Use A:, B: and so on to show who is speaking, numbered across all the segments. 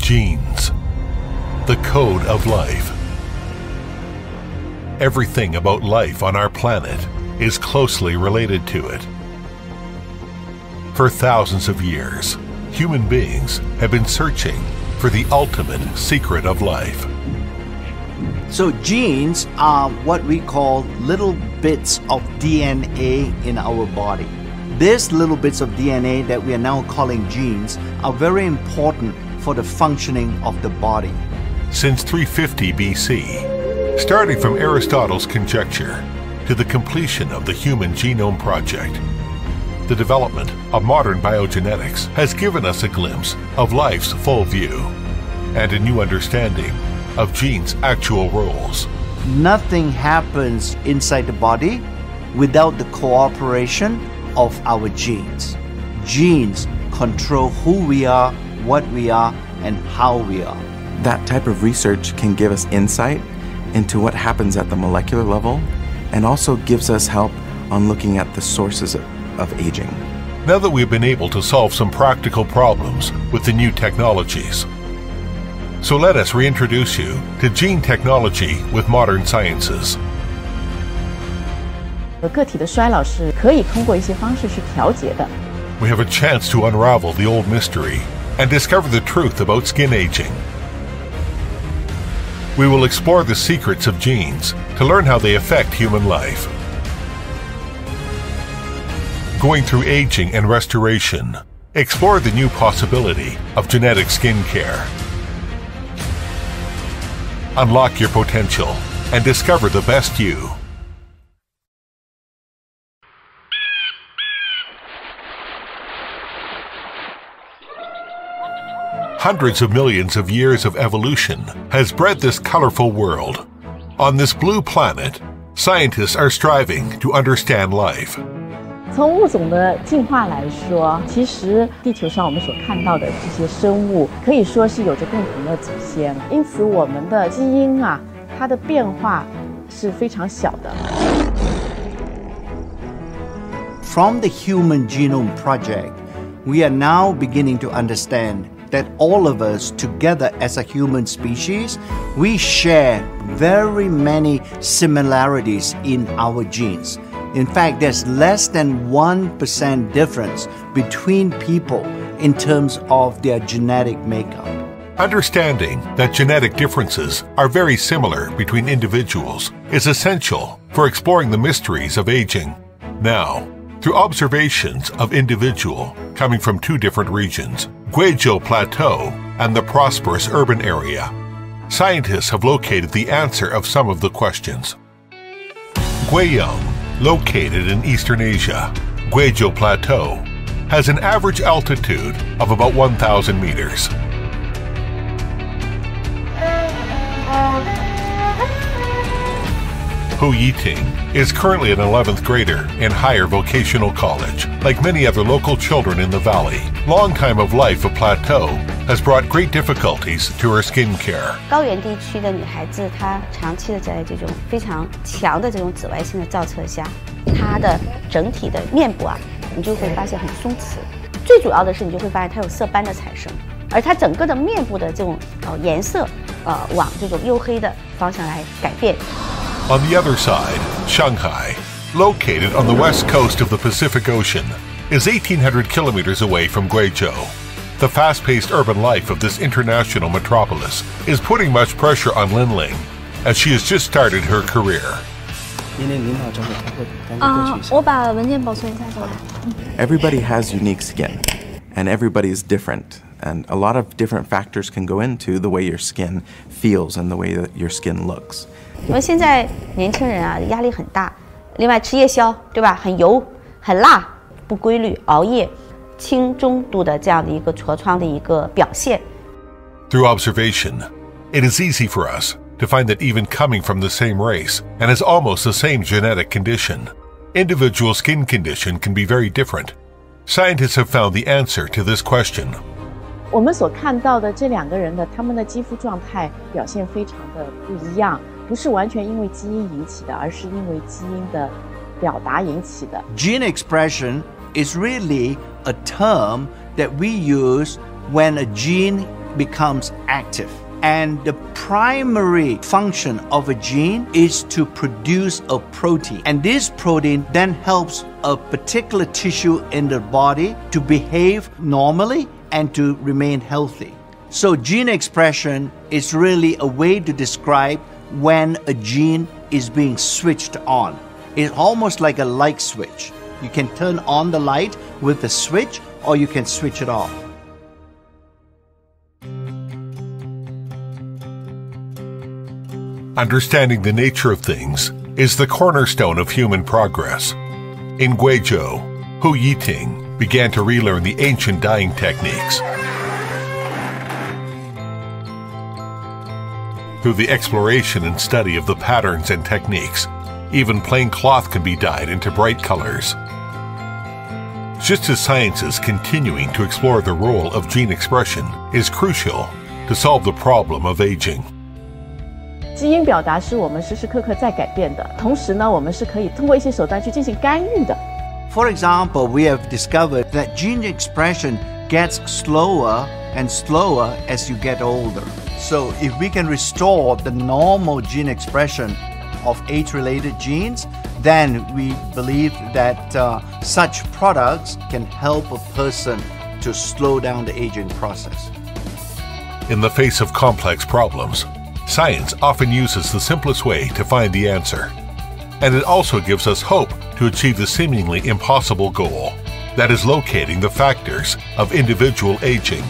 A: Genes, the code of life. Everything about life on our planet is closely related to it. For thousands of years, human beings have been searching for the ultimate secret of life.
B: So genes are what we call little bits of DNA in our body. These little bits of DNA that we are now calling genes are very important for the functioning of the body.
A: Since 350 BC, starting from Aristotle's conjecture to the completion of the Human Genome Project, the development of modern biogenetics has given us a glimpse of life's full view and a new understanding of genes' actual roles.
B: Nothing happens inside the body without the cooperation of our genes. Genes control who we are, what we are, and how we are.
C: That type of research can give us insight into what happens at the molecular level and also gives us help on looking at the sources of aging.
A: Now that we've been able to solve some practical problems with the new technologies, so let us reintroduce you to gene technology with modern sciences.
D: 个体的衰老是可以通过一些方式去调节的。
A: We have a chance to unravel the old mystery and discover the truth about skin aging. We will explore the secrets of genes to learn how they affect human life. Going through aging and restoration, explore the new possibility of genetic skin care. Unlock your potential and discover the best you. Hundreds of millions of years of evolution has bred this colorful world. On this blue planet, scientists are striving to understand life.
D: 从物种的进化来说，其实地球上我们所看到的这些生物，可以说是有着共同的祖先，因此我们的基因啊，它的变化是非常小的。
B: From the Human Genome Project, we are now beginning to understand that all of us together as a human species, we share very many similarities in our genes. In fact, there's less than 1% difference between people in terms of their genetic makeup.
A: Understanding that genetic differences are very similar between individuals is essential for exploring the mysteries of aging. Now, through observations of individuals coming from two different regions, Ageloc Plateau and the prosperous urban area, scientists have located the answer of some of the questions. Ageloc, located in Eastern Asia, Ageloc Plateau has an average altitude of about 1,000 meters. Hu Yiting is currently an 11th grader in higher vocational college. Like many other local children in the valley, long time of life of Plateau has brought great difficulties to her skin care.
E: 高原地区的女孩子，她长期的在这种非常强的这种紫外线的照射下，她的整体的面部啊，你就会发现很松弛。最主要的是，你就会发现它有色斑的产生，而它整个的面部的这种颜色，往这种黝黑的方向来改变。
A: On the other side, Shanghai, located on the west coast of the Pacific Ocean, is 1,800 kilometers away from Guizhou. The fast-paced urban life of this international metropolis is putting much pressure on Linling, as she has just started her career.
C: Everybody has unique skin, and everybody is different. And a lot of different factors can go into the way your skin feels and the way that your skin looks.
E: 因为现在年轻人啊压力很大，另外吃夜宵，对吧？很油、很辣，不规律，熬夜，轻中度的这样的一个痤疮的一个表现。
A: Through observation, it is easy for us to find that even coming from the same race and has almost the same genetic condition, individual skin condition can be very different. Scientists have found the answer to this question.
D: 我们所看到的这两个人的他们的肌肤状态表现非常的不一样，不是完全因为基因引起的，而是因为基因的表达引起的。
B: Gene expression is really a term that we use when a gene becomes active. And the primary function of a gene is to produce a protein. And this protein then helps a particular tissue in the body to behave normally and to remain healthy. So gene expression is really a way to describe when a gene is being switched on. It's almost like a light switch. You can turn on the light with the switch, or you can switch it off.
A: Understanding the nature of things is the cornerstone of human progress. In Guizhou, Hu Yiting began to relearn the ancient dyeing techniques. Through the exploration and study of the patterns and techniques, even plain cloth can be dyed into bright colors. Just as science is continuing to explore the role of gene expression is crucial to solve the problem of aging.
D: 基因表达是我们时时刻刻在改变的，同时呢，我们是可以通过一些手段去进行干预的。
B: For example, we have discovered that gene expression gets slower and slower as you get older. So if we can restore the normal gene expression of age-related genes, then we believe that such products can help a person to slow down the aging process.
A: In the face of complex problems, science often uses the simplest way to find the answer. And it also gives us hope to achieve the seemingly impossible goal, that is locating the factors of individual aging.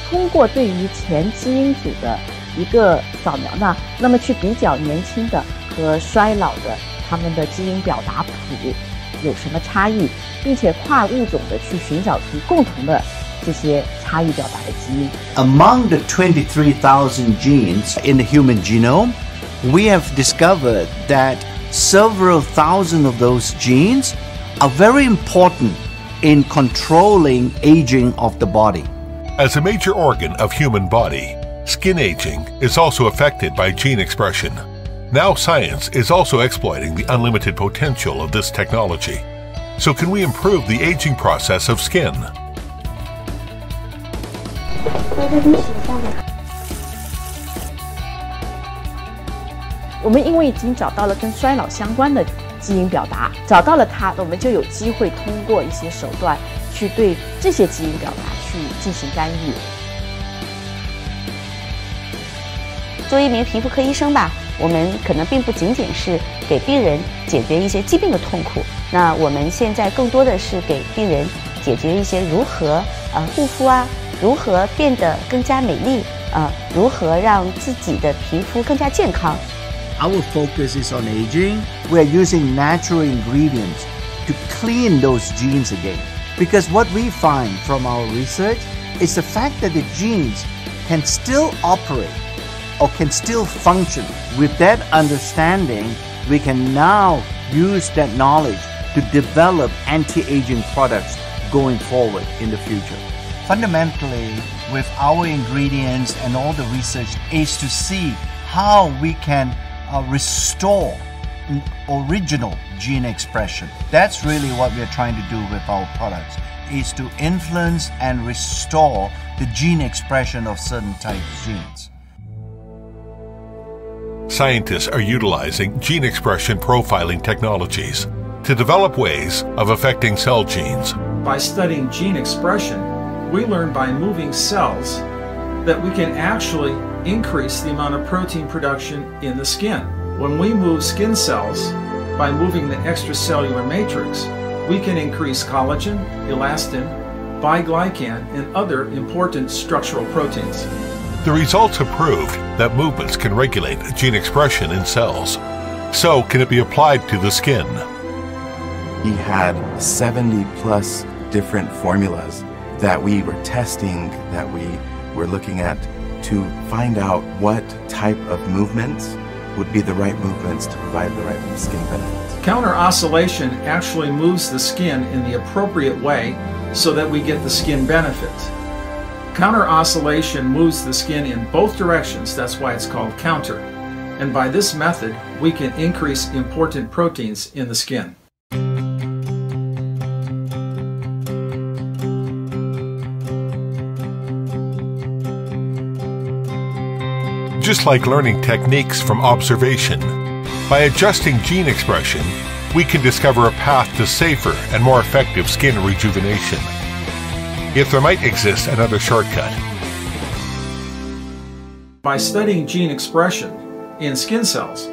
D: 通过对于前基因组的一个扫描呢，那么去比较年轻的和衰老的他们的基因表达谱有什么差异，并且跨物种的去寻找出共同的这些差异表达的基因。
B: Among the 23,000 genes in the human genome, we have discovered that several thousand of those genes are very important in controlling aging of the body.
A: As a major organ of human body, skin aging is also affected by gene expression. Now science is also exploiting the unlimited potential of this technology. So can we improve the aging process of skin?
D: 我们因为已经找到了跟衰老相关的基因表达，找到了它，我们就有机会通过一些手段去对这些基因表达去进行干预。
E: 作为一名皮肤科医生吧，我们可能并不仅仅是给病人解决一些疾病的痛苦，那我们现在更多的是给病人解决一些如何护肤啊，如何变得更加美丽如何让自己的皮肤更加健康。
B: Our focus is on aging. We are using natural ingredients to clean those genes again. Because what we find from our research is the fact that the genes can still operate or can still function. With that understanding, we can now use that knowledge to develop anti-aging products going forward in the future. Fundamentally, with our ingredients and all the research is to see how we can restore original gene expression. That's really what we're trying to do with our products, is to influence and restore the gene expression of certain types of genes.
A: Scientists are utilizing gene expression profiling technologies to develop ways of affecting cell genes.
F: By studying gene expression, we learn by moving cells that we can actually increase the amount of protein production in the skin. When we move skin cells, by moving the extracellular matrix, we can increase collagen, elastin, biglycan, and other important structural proteins.
A: The results have proved that movements can regulate gene expression in cells. So can it be applied to the skin?
C: He had 70 plus different formulas that we were testing, that we were looking at to find out what type of movements would be the right movements to provide the right skin benefits.
F: Counter oscillation actually moves the skin in the appropriate way so that we get the skin benefit. Counter oscillation moves the skin in both directions, that's why it's called counter. And by this method, we can increase important proteins in the skin.
A: just like learning techniques from observation. By adjusting gene expression, we can discover a path to safer and more effective skin rejuvenation. If there might exist another shortcut.
F: By studying gene expression in skin cells,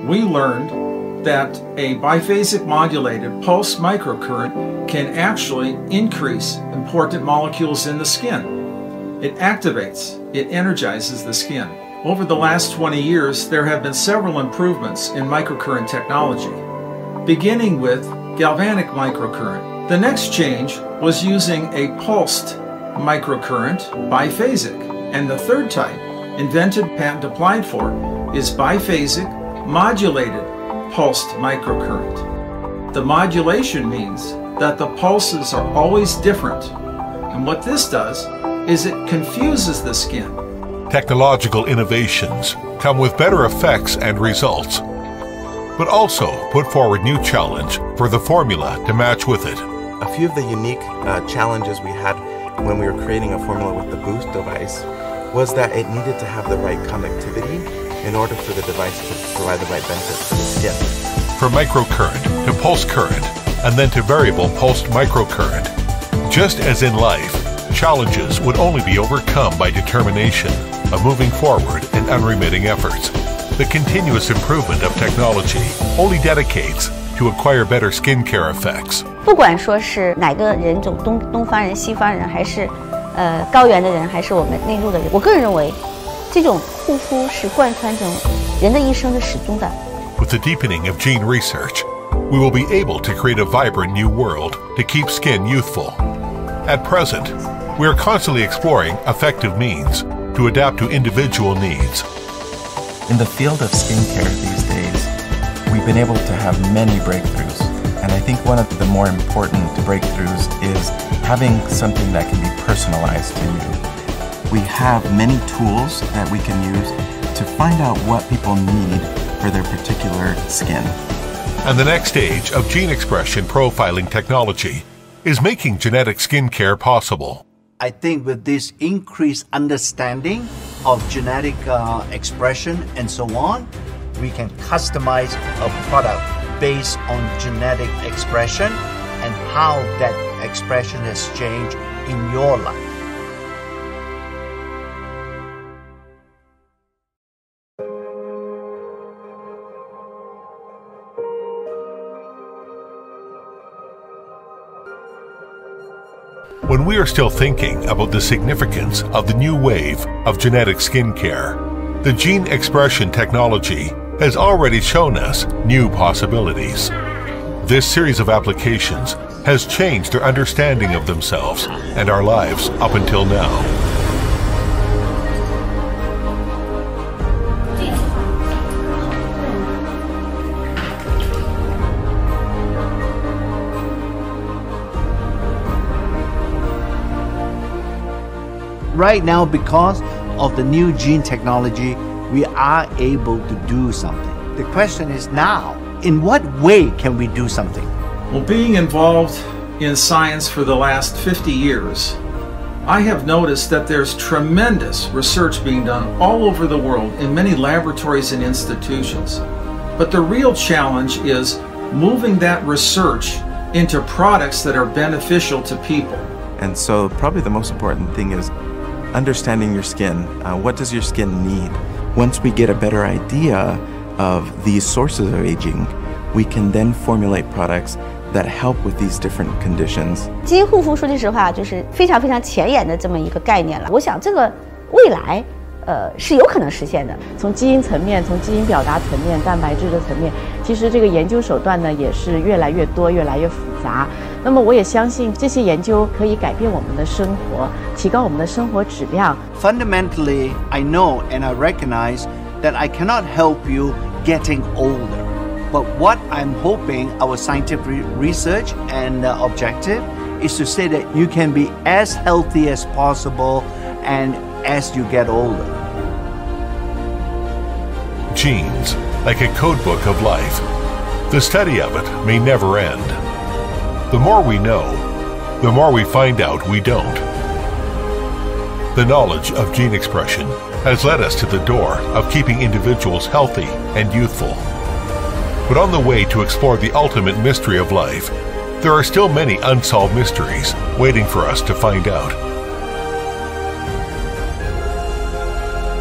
F: we learned that a biphasic modulated pulse microcurrent can actually increase important molecules in the skin. It activates, it energizes the skin. Over the last 20 years, there have been several improvements in microcurrent technology, beginning with galvanic microcurrent. The next change was using a pulsed microcurrent, biphasic, and the third type, invented, patent applied for, is biphasic modulated pulsed microcurrent. The modulation means that the pulses are always different, and what this does is it confuses the skin.
A: Technological innovations come with better effects and results, but also put forward new challenge for the formula to match with it.
C: A few of the unique challenges we had when we were creating a formula with the Boost device was that it needed to have the right conductivity in order for the device to provide the right benefits for the skin.
A: From microcurrent to pulse current, and then to variable pulsed microcurrent. Just as in life, challenges would only be overcome by determination of moving forward and unremitting efforts. The continuous improvement of technology only dedicates to acquire better skincare effects.
E: 不管说是哪个人种，东方人、西方人，还是高原的人，还是我们内陆的人，我个人认为，这种护肤是贯穿着人的一生的始终的。
A: With the deepening of gene research, we will be able to create a vibrant new world to keep skin youthful. At present, we are constantly exploring effective means to adapt to individual needs.
C: In the field of skincare these days, we've been able to have many breakthroughs. And I think one of the more important breakthroughs is having something that can be personalized to you. We have many tools that we can use to find out what people need for their particular skin.
A: And the next stage of gene expression profiling technology is making genetic skincare possible.
B: I think with this increased understanding of genetic expression and so on, we can customize a product based on genetic expression and how that expression has changed in your life.
A: When we are still thinking about the significance of the new wave of genetic skincare, the gene expression technology has already shown us new possibilities. This series of applications has changed their understanding of themselves and our lives up until now.
B: Right now, because of the new gene technology, we are able to do something. The question is now, in what way can we do something?
F: Well, being involved in science for the last 50 years, I have noticed that there's tremendous research being done all over the world in many laboratories and institutions. But the real challenge is moving that research into products that are beneficial to people.
C: And so probably the most important thing is understanding your skin. What does your skin need? Once we get a better idea of these sources of aging, we can then formulate products that help with these different conditions.
E: 基因护肤说句实话，就是非常非常前沿的这么一个概念了。我想这个未来是有可能实现的。
D: 从基因层面，从基因表达层面、蛋白质的层面，其实这个研究手段呢也是越来越多、越来越复杂。那么我也相信这些研究可以改变我们的生活，提高我们的生活质量。
B: Fundamentally, I know and I recognize that I cannot help you getting older. But what I'm hoping our scientific research and objective is to say that you can be as healthy as possible and as you get older.
A: Genes, like a codebook of life. The study of it may never end. The more we know, the more we find out we don't. The knowledge of gene expression has led us to the door of keeping individuals healthy and youthful. But on the way to explore the ultimate mystery of life, there are still many unsolved mysteries waiting for us to find out.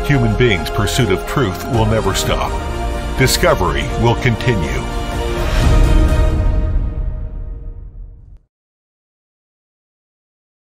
A: Human beings' pursuit of truth will never stop. Discovery will continue.